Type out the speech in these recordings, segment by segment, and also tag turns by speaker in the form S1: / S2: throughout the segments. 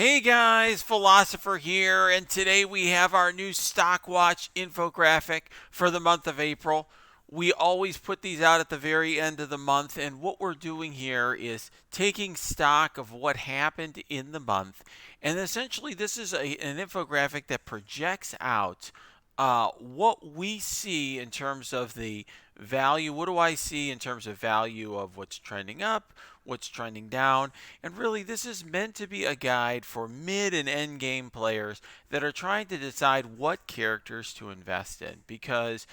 S1: Hey guys, Philosopher here, and today we have our new Stock Watch infographic for the month of April. We always put these out at the very end of the month, and what we're doing here is taking stock of what happened in the month. And essentially, this is an infographic that projects out what we see in terms of the value. What do I see in terms of value of what's trending up, what's trending down? And really, this is meant to be a guide for mid and end game players that are trying to decide what characters to invest in. Because,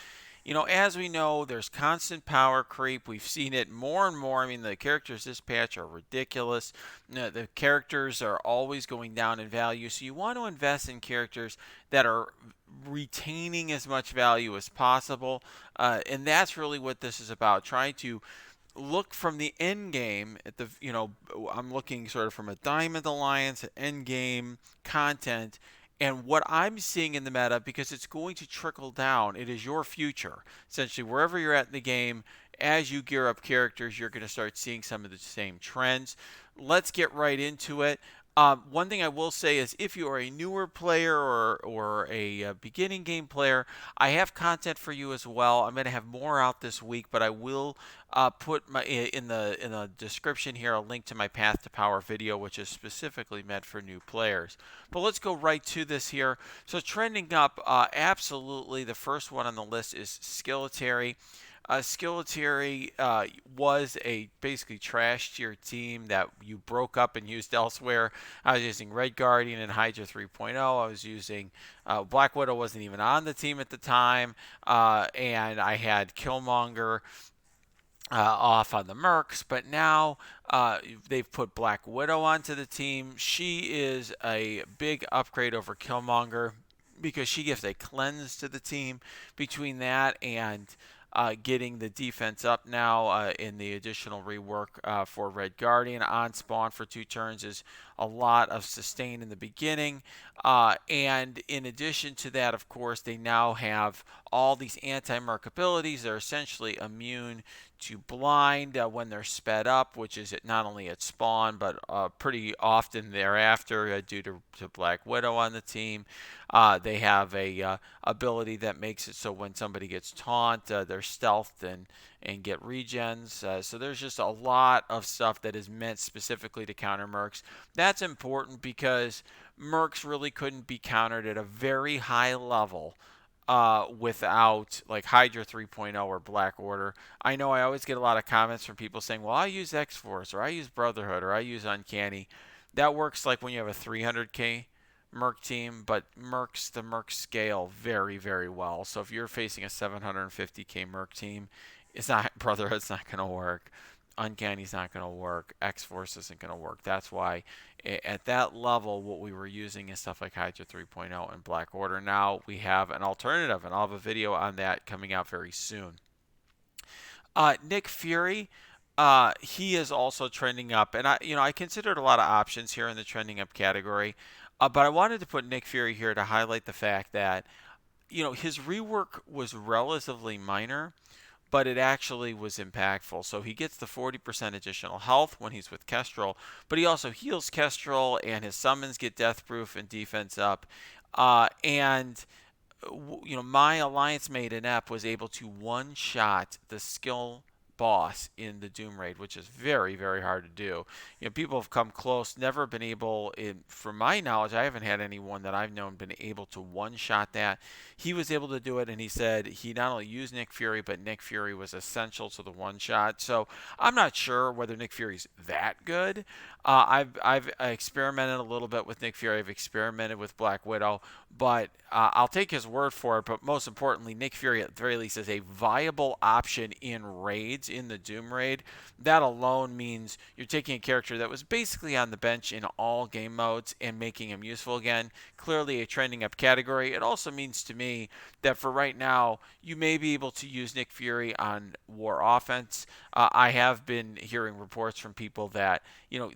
S1: as we know, there's constant power creep. We've seen it more and more. I mean, the characters this patch are ridiculous. The characters are always going down in value. So you want to invest in characters that are retaining as much value as possible. And that's really what this is about, trying to look from the end game at I'm looking sort of from a Diamond Alliance at end game content, and what I'm seeing in the meta, because it's going to trickle down. It is your future. Essentially, wherever you're at in the game, as you gear up characters, you're going to start seeing some of the same trends. Let's get right into it. One thing I will say is if you are a newer player or a beginning game player, I have content for you as well. I'm going to have more out this week, but I will put in the description here a link to my Path to Power video, which is specifically meant for new players. But let's go right to this here. So trending up, absolutely the first one on the list is Skilletary. Skilletary was a basically trash tier team that you broke up and used elsewhere. I was using Red Guardian and Hydra 3.0. I was using Black Widow wasn't even on the team at the time, and I had Killmonger off on the Mercs, but now they've put Black Widow onto the team. She is a big upgrade over Killmonger because she gives a cleanse to the team. Between that and getting the defense up now in the additional rework for Red Guardian on spawn for 2 turns is a lot of sustain in the beginning. And in addition to that, of course, they now have all these anti-merc abilities. They're essentially immune to blind when they're sped up, which is not only at spawn but pretty often thereafter due to Black Widow on the team. They have a ability that makes it so when somebody gets taunt, they're stealthed and get regens. So there's just a lot of stuff that is meant specifically to counter mercs. That's important because mercs really couldn't be countered at a very high level without like Hydra 3.0 or Black Order. I know I always get a lot of comments from people saying, well, I use X-Force or I use Brotherhood or I use Uncanny. That works like when you have a 300k Merc team, but the Mercs scale very, very well. So if you're facing a 750k Merc team, it's not Brotherhood's not going to work. Uncanny's not going to work. X-Force isn't going to work. That's why at that level, what we were using is stuff like Hydra 3.0 and Black Order. Now we have an alternative, and I'll have a video on that coming out very soon. Nick Fury, he is also trending up, and I considered a lot of options here in the trending up category, but I wanted to put Nick Fury here to highlight the fact that his rework was relatively minor, but it actually was impactful. So he gets the 40% additional health when he's with Kestrel, but he also heals Kestrel, and his summons get deathproof and defense up. And my alliance mate Inept was able to one-shot the skill boss in the Doom raid, which is very, very hard to do. People have come close, never been able, from my knowledge, I haven't had anyone that I've known been able to one-shot that. He was able to do it, and he said he not only used Nick Fury, but Nick Fury was essential to the one-shot. So I'm not sure whether Nick Fury's that good. I've experimented a little bit with Nick Fury. I've experimented with Black Widow, but I'll take his word for it. But most importantly, Nick Fury at the very least is a viable option in raids, in the Doom raid. That alone means you're taking a character that was basically on the bench in all game modes and making him useful again. Clearly a trending up category. It also means to me that for right now, you may be able to use Nick Fury on war offense. I have been hearing reports from people that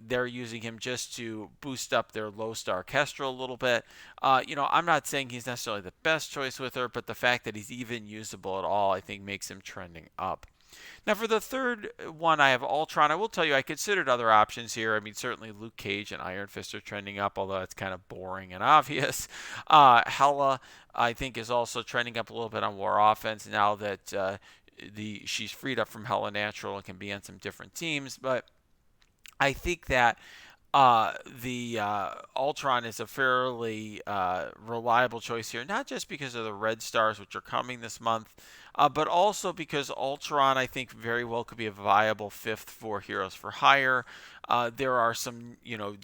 S1: they're using him just to boost up their low star Kestrel a little bit. I'm not saying he's necessarily the best choice with her, but the fact that he's even usable at all, I think, makes him trending up. Now, for the third one, I have Ultron. I will tell you, I considered other options here. I mean, certainly Luke Cage and Iron Fist are trending up, although it's kind of boring and obvious. Hela, I think, is also trending up a little bit on War Offense now that she's freed up from Hela Natural and can be on some different teams. But I think that the Ultron is a fairly reliable choice here, not just because of the red stars, which are coming this month, but also because Ultron, I think, very well could be a viable fifth for Heroes for Hire. There are some,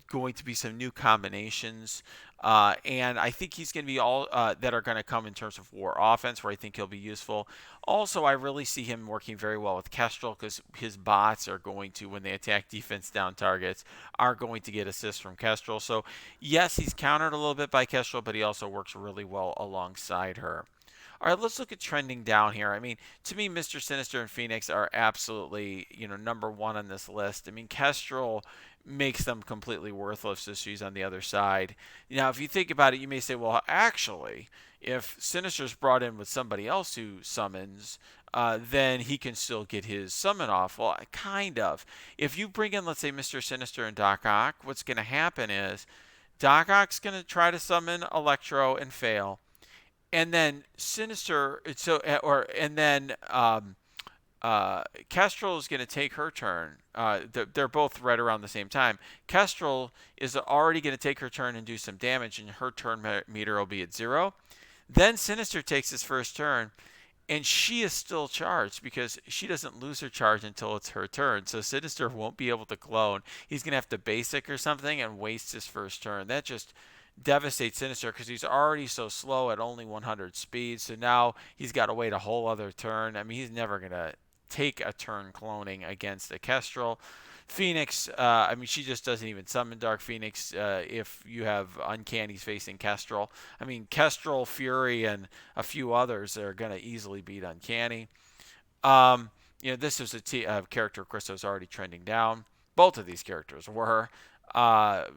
S1: going to be some new combinations. And I think he's going to be all that are going to come in terms of war offense, where I think he'll be useful. Also, I really see him working very well with Kestrel because his bots are going to, when they attack defense down targets, are going to get assists from Kestrel. So, yes, he's countered a little bit by Kestrel, but he also works really well alongside her. All right, let's look at trending down here. I mean, to me, Mr. Sinister and Phoenix are absolutely, number one on this list. I mean, Kestrel makes them completely worthless if she's on the other side. Now, if you think about it, you may say, well, actually, if Sinister's brought in with somebody else who summons, then he can still get his summon off. Well, kind of. If you bring in, let's say, Mr. Sinister and Doc Ock, what's going to happen is Doc Ock's going to try to summon Electro and fail, and then Sinister, and then Kestrel is going to take her turn. They're both right around the same time. Kestrel is already going to take her turn and do some damage, and her turn meter will be at 0. Then Sinister takes his first turn, and she is still charged because she doesn't lose her charge until it's her turn. So Sinister won't be able to clone. He's going to have to basic or something and waste his first turn. That just devastates Sinister because he's already so slow at only 100 speed. So now he's got to wait a whole other turn. I mean, he's never going to take a turn cloning against a Kestrel. Phoenix, I mean, she just doesn't even summon Dark Phoenix if you have Uncannies facing Kestrel. I mean, Kestrel, Fury, and a few others are going to easily beat Uncanny. This is a character, of course, that was already trending down. Both of these characters were.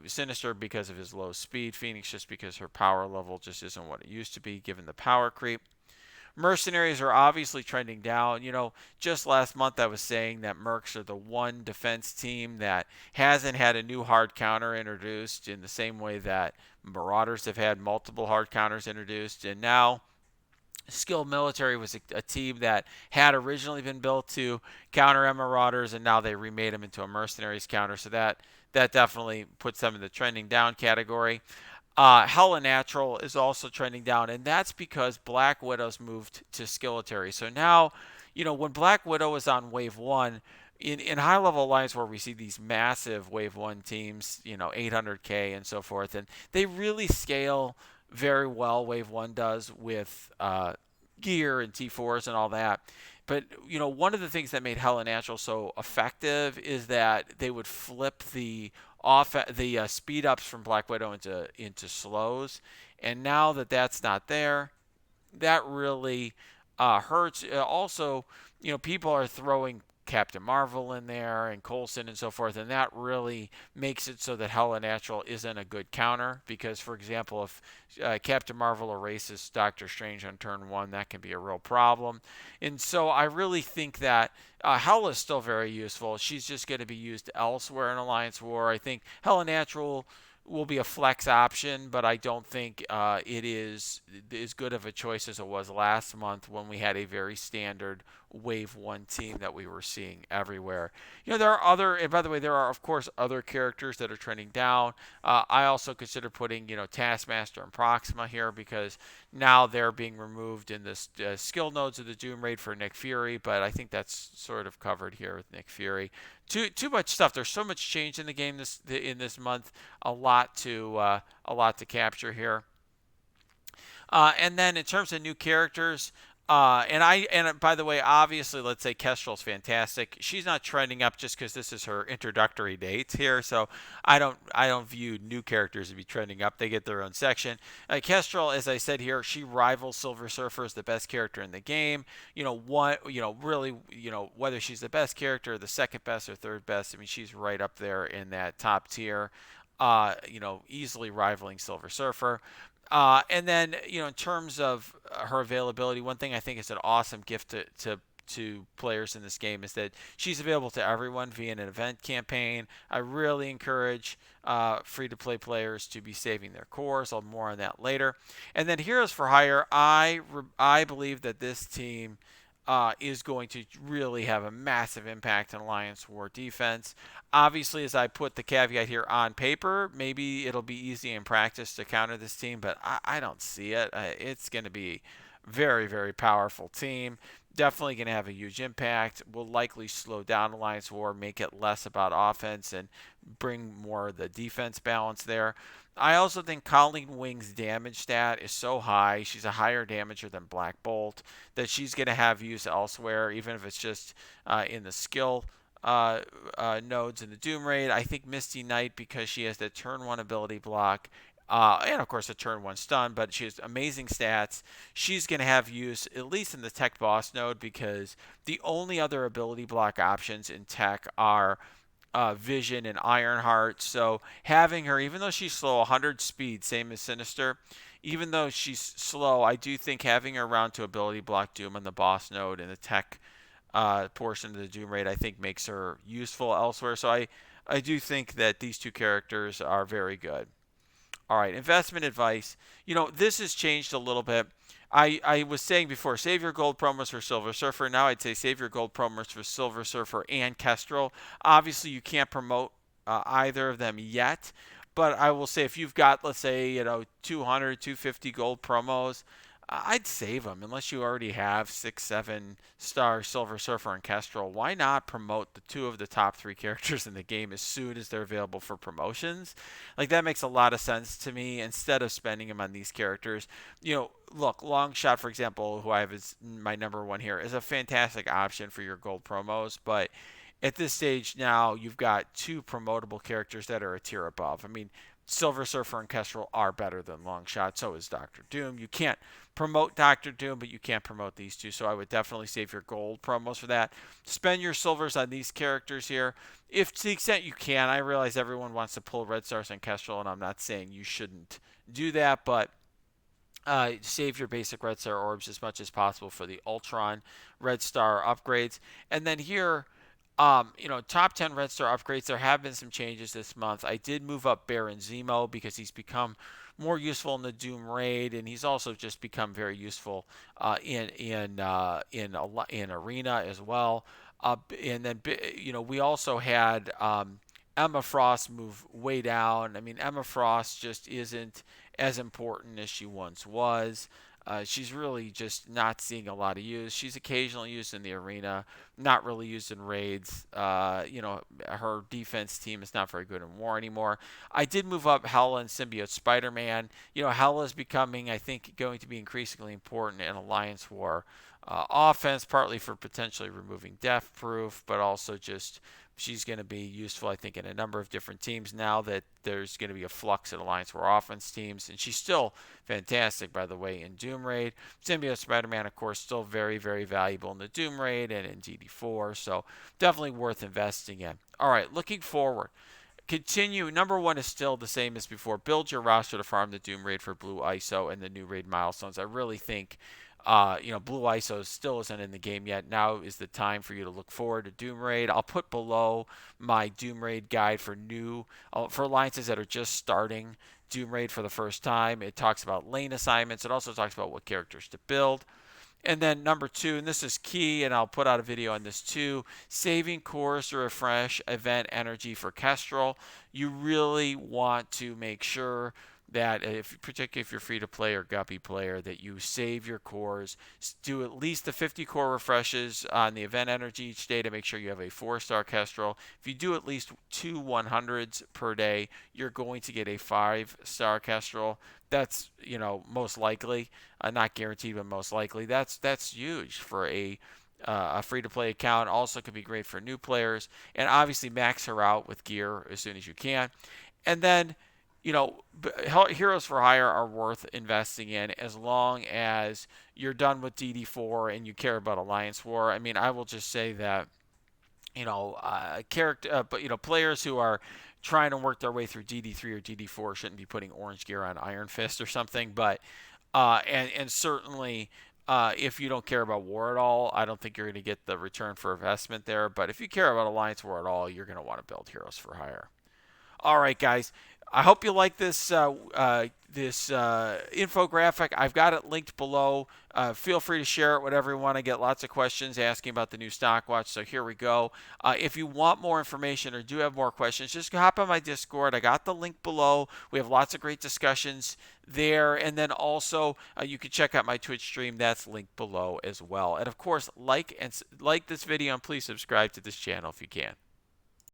S1: Sinister because of his low speed. Phoenix just because her power level just isn't what it used to be given the power creep. Mercenaries are obviously trending down. Just last month I was saying that Mercs are the one defense team that hasn't had a new hard counter introduced in the same way that Marauders have had multiple hard counters introduced. And now Skilled Military was a team that had originally been built to counter Marauders, and now they remade them into a Mercenaries counter. So that definitely puts them in the trending down category. Hella Natural is also trending down, and that's because Black Widow's moved to Skilletary. So now, when Black Widow was on Wave 1, in high-level alliance where we see these massive Wave 1 teams, 800k and so forth, and they really scale very well, Wave 1 does, with gear and T4s and all that. But, one of the things that made Hella Natural so effective is that they would flip the speed ups from Black Widow into slows. And now that that's not there, that really hurts. Also, people are throwing Captain Marvel in there and Coulson and so forth, and that really makes it so that Hella Natural isn't a good counter because, for example, if Captain Marvel erases Doctor Strange on turn 1, that can be a real problem. And so I really think that Hella is still very useful. She's just going to be used elsewhere in Alliance War. I think Hella Natural will be a flex option, but I don't think it is as good of a choice as it was last month when we had a very standard Wave 1 team that we were seeing everywhere. There are other, and by the way, there are, of course, other characters that are trending down. I also consider putting, Taskmaster and Proxima here because now they're being removed in the skill nodes of the Doom Raid for Nick Fury, but I think that's sort of covered here with Nick Fury. Too much stuff. There's so much change in the game in this month. A lot to capture here. And then in terms of new characters, and by the way, obviously, let's say Kestrel's fantastic. She's not trending up just because this is her introductory date here, so I don't view new characters to be trending up. They get their own section. Kestrel, as I said here, she rivals Silver Surfer as the best character in the game. Really, whether she's the best character, the second best, or third best. I mean, she's right up there in that top tier. Easily rivaling Silver Surfer. And then, in terms of her availability, one thing I think is an awesome gift to players in this game is that she's available to everyone via an event campaign. I really encourage free-to-play players to be saving their cores. I'll more on that later. And then Heroes for Hire, I believe that this team is going to really have a massive impact on Alliance War defense. Obviously, as I put the caveat here on paper, maybe it'll be easy in practice to counter this team, but I don't see it. It's going to be very, very powerful team. Definitely going to have a huge impact. Will likely slow down Alliance War, make it less about offense, and bring more of the defense balance there. I also think Colleen Wing's damage stat is so high. She's a higher damager than Black Bolt that she's going to have use elsewhere, even if it's just in the skill nodes in the Doom Raid. I think Misty Knight, because she has the turn 1 ability block, and of course a turn 1 stun, but she has amazing stats. She's going to have use at least in the tech boss node, because the only other ability block options in tech are Vision and Ironheart. So having her, even though she's slow, 100 speed, same as Sinister, even though she's slow, I do think having her around to ability block Doom on the boss node and the tech portion of the Doom Raid, I think makes her useful elsewhere. So I do think that these two characters are very good. All right, investment advice. This has changed a little bit. I was saying before, save your gold promos for Silver Surfer. Now I'd say save your gold promos for Silver Surfer and Kestrel. Obviously, you can't promote either of them yet. But I will say if you've got, let's say, 200, 250 gold promos, I'd save them unless you already have 6, 7-star Silver Surfer and Kestrel. Why not promote the 2 of the top 3 characters in the game as soon as they're available for promotions? Like, that makes a lot of sense to me instead of spending them on these characters. Look, Longshot, for example, who I have as my number 1 here, is a fantastic option for your gold promos, but at this stage now, you've got 2 promotable characters that are a tier above. I mean, Silver Surfer and Kestrel are better than Longshot. So is Doctor Doom. You can't promote Doctor Doom, but you can't promote these 2. So I would definitely save your gold promos for that. Spend your silvers on these characters here. If to the extent you can, I realize everyone wants to pull red stars and Kestrel, and I'm not saying you shouldn't do that, but save your basic red star orbs as much as possible for the Ultron red star upgrades. And then here, top 10 red star upgrades. There have been some changes this month. I did move up Baron Zemo because he's become more useful in the Doom Raid, and he's also just become very useful in Arena as well. And then we also had Emma Frost move way down. I mean, Emma Frost just isn't as important as she once was. She's really just not seeing a lot of use. She's occasionally used in the arena, not really used in raids. Her defense team is not very good in war anymore. I did move up Hela and Symbiote Spider-Man. Hela is becoming, I think, going to be increasingly important in Alliance War offense, partly for potentially removing Death Proof, but also just she's going to be useful, I think, in a number of different teams now that there's going to be a flux at Alliance War offense teams. And she's still fantastic, by the way, in Doom Raid. Symbiote Spider-Man, of course, still very, very valuable in the Doom Raid and in DD4. So definitely worth investing in. All right, looking forward. Continue. Number 1 is still the same as before. Build your roster to farm the Doom Raid for Blue ISO and the new raid milestones. I really think Blue ISO still isn't in the game yet. Now is the time for you to look forward to Doom Raid. I'll put below my Doom Raid guide for for alliances that are just starting Doom Raid for the first time. It talks about lane assignments. It also talks about what characters to build. And then number 2, and this is key, and I'll put out a video on this too, saving cores to refresh event energy for Kestrel. You really want to make sure that, particularly if you're free to play or guppy player, that you save your cores. Do at least the 50 core refreshes on the event energy each day to make sure you have a 4-star Kestrel. If you do at least 2 100s per day, you're going to get a 5-star Kestrel. That's most likely, not guaranteed, but most likely. That's huge for a free-to-play account. Also could be great for new players, and obviously max her out with gear as soon as you can. And then Heroes for Hire are worth investing in as long as you're done with DD4 and you care about Alliance War. I mean, I will just say that players who are trying to work their way through DD3 or DD4 shouldn't be putting orange gear on Iron Fist or something. But and certainly If you don't care about war at all, I don't think you're going to get the return for investment there. But if you care about Alliance War at all, you're going to want to build Heroes for Hire. All right, guys. I hope you like this infographic. I've got it linked below. Feel free to share it, whatever you want. I get lots of questions asking about the new Stockwatch, so here we go. If you want more information or do have more questions, just hop on my Discord. I got the link below. We have lots of great discussions there. And then also, you can check out my Twitch stream. That's linked below as well. And of course, like this video and please subscribe to this channel if you can.